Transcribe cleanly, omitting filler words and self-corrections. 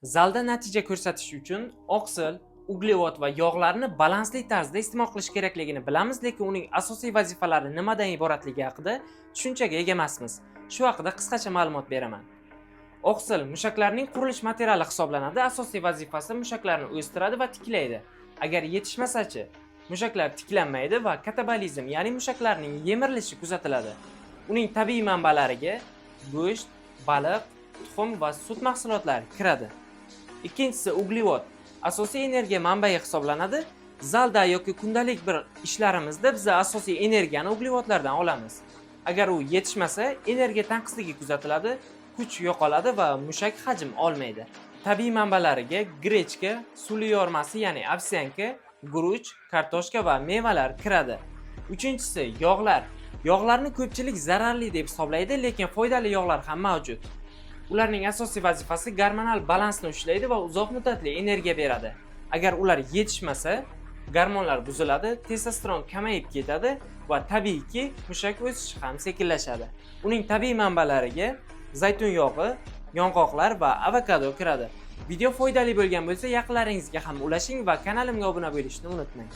Zalda natija ko'rsatish uchun oqsil, uglevod va yog'larni balansli tarzda iste'mol qilish kerakligini bilamiz, lekin uning asosiy vazifalari nimadan iboratligi haqida tushunchaga ega emasmiz. Shu haqida qisqacha ma'lumot beraman. Oqsil mushaklarning qurilish materiali hisoblanadi. Asosiy vazifasi mushaklarni o'stiradi va tiklaydi. Agar yetishmasa-chi, mushaklar tiklanmaydi va katabolizm, ya'ni mushaklarning yemirilishi kuzatiladi. Uning tabiiy manbalariga go'sht, baliq, tuxum va sut mahsulotlari kiradi. Ikkinchisi uglevod. Asosiy energiya manbai hisoblanadi. Zalda yoki kundalik bir ishlarimizda biz asosiy energiyani uglevodlardan olamiz. Agar u yetishmasa, energiya tanqisligi kuzatiladi, kuch yo'qoladi va mushak hajm olmaydi. Tabiiy manbalariga grechka, suli yormasi, ya'ni ovsyanka, guruch, kartoshka va mevalar kiradi. Uchinchisi yog'lar. Yog'larni ko'pchilik zararli deb hisoblaydi, lekin foydali yog'lar ham mavjud. Ularning asosiy vazifasi gormonal balansni ushlaydi va uzoq muddatli energiya beradi. Agar ular yetishmasa, gormonlar buziladi, testosteron kamayib ketadi va tabiiyki mushak o'sishi ham sekinlashadi. Uning tabiiy manbalariga zaytun yog'i, yong'oqlar va avokado kiradi. Video foydali bo'lgan bo'lsa, yaqinlaringizga ham ulashing va kanalimga obuna bo'lishni unutmang.